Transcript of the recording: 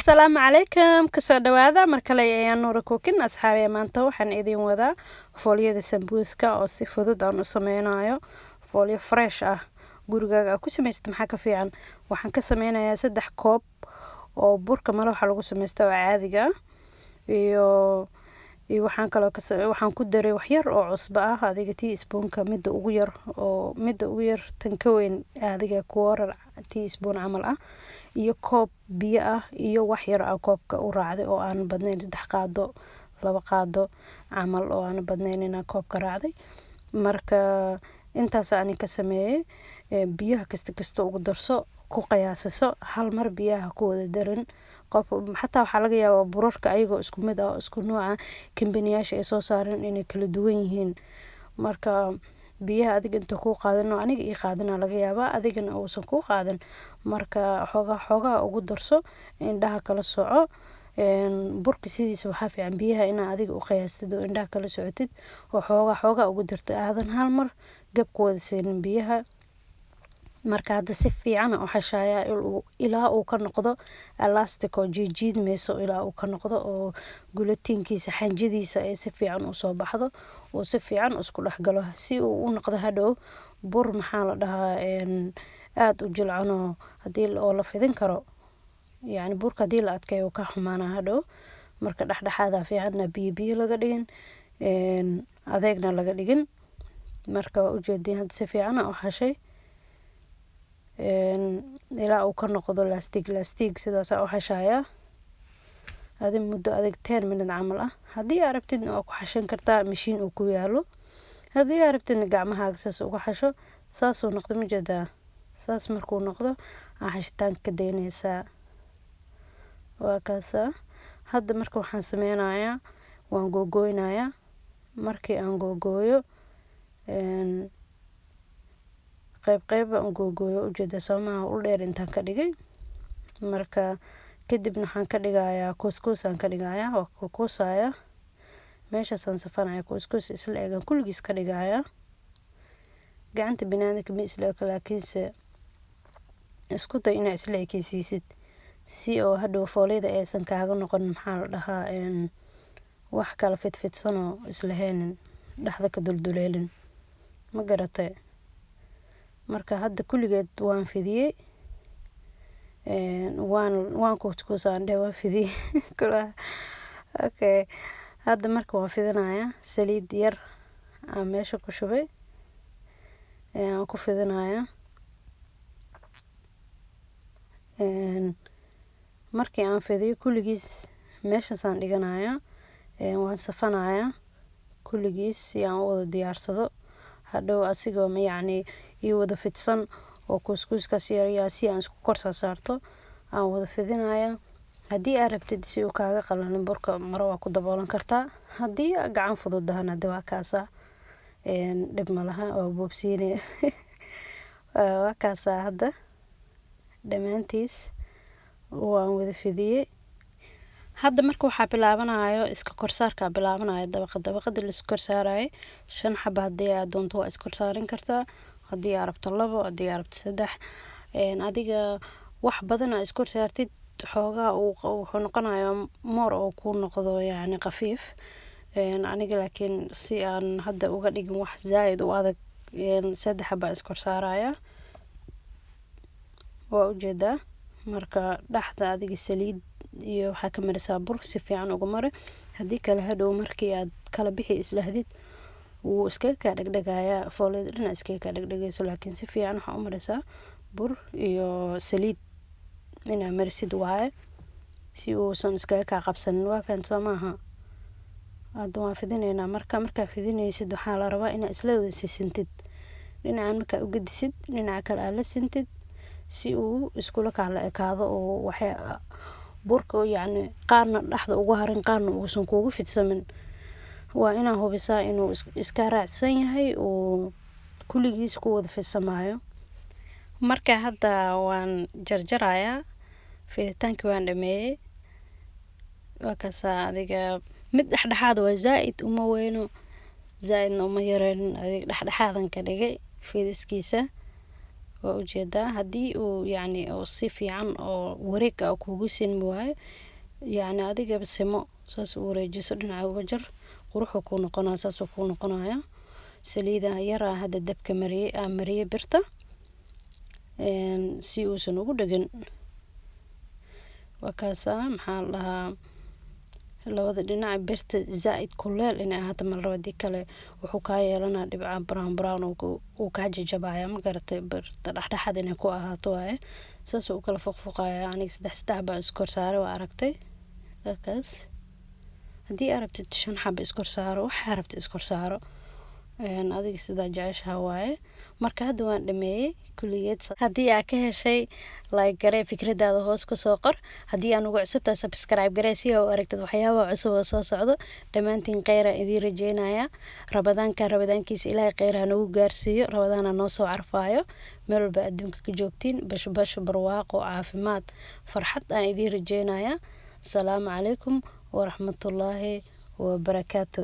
السلام عليكم كسر دوادا مركلي ayaan nuura cooking asxaabi maanta waxaan idin wadaa fooliyada sambuuska oo si fudud aan u sameynayo fooliyo fresh ah gurigaaga ku sameysat maxaa ka fiican waxaan ka sameynayaa 3 koob oo burka malaha waxa lagu sameystaa oo caadiga iyo waxaan ku daray wax yar oo cusbo ah adiga teaspoonka midda ugu yar tan ka weyn adiga quarter teaspoon camal ah iyo koob biyo ah iyo wax yar oo koobka u raacday oo aan badnayn 3 qaado 2 qaado camal oo aan badnayn in koobka raacday marka intaas aan ka sameeyay biyaha kasta ugu darso ku qiyaasaso hal mar biyaha ku wada darin qof xataa waxa laga yaabaa burarka ayagoo isku mid ah isku nooca kambaniyasha ay soo saareen inay kala duwan yihiin marka biyaha adiga inta ku qaadano aniga ii qaadana laga yaabaa adigana uusan ku qaadan marka xogaa ugu darso indhaha kala soco burka sidiisa waxa fiican biyaha in adiga u qiyaastid oo indhaha kala socotid oo xogaa ugu darto aadan hal mar gab ku wada siin biyaha marka hada si fiican u xashaya ilaa uu ka noqdo elastic oo jiid meeso ilaa uu ka noqdo oo gulatinkiisa xanjadiisa ay si fiican u soo baxdo oo si fiican isku dhaxgalo si uu u noqdo hadhow bur maxaa la dhahaa aad u jilcano hadii la fidin karo yani burka hadii la adkeeyo ka xumaana hadhow marka dhaxdhaxaada fiican biyo laga dhigin adeegna laga dhigin marka u jeedin si fiican u xashay ilaa uu ka noqdo lastig sidaas u xashaya adin muddo adeeg 10 minute camal ah hadii aad rabtid oo ku xashan kartaa mashiin uu ku yaalo hadii aad rabtid gacmahaaga saas uga xasho saas uu noqdo ma jeeda saas markuu noqdo xashitaan ka deynaysa waa kaasa hadda marka waxaan sameynayaa waan googooynayaa markii aan googooyo qayb aan googooyo u jeeda soomaha u dheer intaan ka dhigay marka kadibna waxaan ka dhigayaa couscous aan ka dhigayaa oo couscous meesha san safanaya couscous isla eegan kulligiis ka dhigayaa gacanta binaadinka ma isla laakiinse isku day inaad isla ekaysiisid si oo hadhow fooliyada aysan kaaga noqon maxaa la dhahaa wax kala fidfidsanoo isla heenin dhaxda ka dulduleelin ma garatay marka hadda kulligeed waan fidiyay waan couscous-aan waan fidiyay kula okay hadda marka waan fidinayaa saliid yar aan meesha ku shubay aan ku fidinayaa markii aan fidiyo kulligiis meeshasaan dhiganayaa waan safanayaa kulligiis si aan u wada diyaarsado hadhow asigoo yacni iyo wada fidsan oo couscous-kaas yar si aan isku kor saarto aan wada fidinayaa hadii aad rabtid si uu kaaga qalalin burka maro waa ku daboolan kartaa hadii gacan fududahana waa kaasa dhib malaha oo boobsiine waa kaasa hadda dhamaantiis waan wada fidiyay hadda marka waxa bilaabanayo iska korsaarka bilaabanayo dabaqada la isku korsaarayo 5 xabo hadii aad doonto waa isku korsaarin kartaa hadii aad rabto 2 hadii aad rabto 3 adiga wax badan aad isku korsaartid xoogaa wuxuu noqonayaa moor oo ku noqdo yani qafiif aniga laakiin si aan hadda uga dhigin wax zaid u adag 3 xabo isku korsaaraya waa u jeedaa marka dhaxda adiga saliid iyo waxa ka maraysaa bur si fiican ugu mare hadii kale hadhow markii aad kala bixi isla hadid wuu iska ka dhagdhagayaa fooliyada dhinac iska ka dhagdhagayso laakiin si fiican waxa u maraysaa bur iyo saliid ina marsid waaye si uu san iska ka qabsanin waa faan Soomaha hadda waan fidinaynaa marka fidinaysid waxa la rabaa in isla wada sisintid dhinacan marka u gedisid dhinaca kale aad la sintid si uu isku kala ekaado oo waxa burka yani qaarna dhaxda ugu harin qaarna uusan kuugu fidsamin waa inaan hubisaa inuu iska raacsan yahay oo kulligiis ku wada fidsamayo marka hadda waan jarjarayaa fiditaanki waan dhameeyay waa kaasa adiga mid dhaxdhaxaad waa zaid uma weyno zaidna uma yareen adiga dhaxdhaxaadan ka dhigay fidiskiisa waa ujeedaa haddii uu yacni oo si fiican oo wareeg ah kugu sinmi waayo yacni adiga simo saas u wareejiso dhinaca uga jar quruxuu kuu noqonaya saasuu kuu noqonaya saliida yaraa hadda dabka mariyay birta si uusan ugu dhagin waa kaasaa maxaa la dhahaa labada dhinac birta zaaid kuleel inay ahaato mal rabadii kale wuxuu kaa yeelanaa dhibca brown uu kaa jajabaya ma garatay birta dhexdhexaad inay ku ahaato waaye saasuu u kala foqfoqaya aniga saddex baan iskor saaray waa aragtay kaas haddii arabtid 5 xabo iskor saaro waxaa rabtid iskor saaro adiga sidaa jeceshaha waaye marka hadda waan dhameeyey kulligeed haddii aa ka heshay like garee fikradaada hoos ku soo qor haddii aan ugu cusubtaa subscribe garee si aa u aragtid waxyaabaha cusub oo soo socdo dhammaantiin kheyra idiin rajeynaya rabadaankiisa ilaahay kheyr ha nagu gaarsiiyo rabadaana noo soo carfaayo meel walba adduunka ka joogtiin bash barwaaqo caafimaad farxad aan idiin rajeynaya asalaamu calaykum waraxmatullaahi wabarakaatu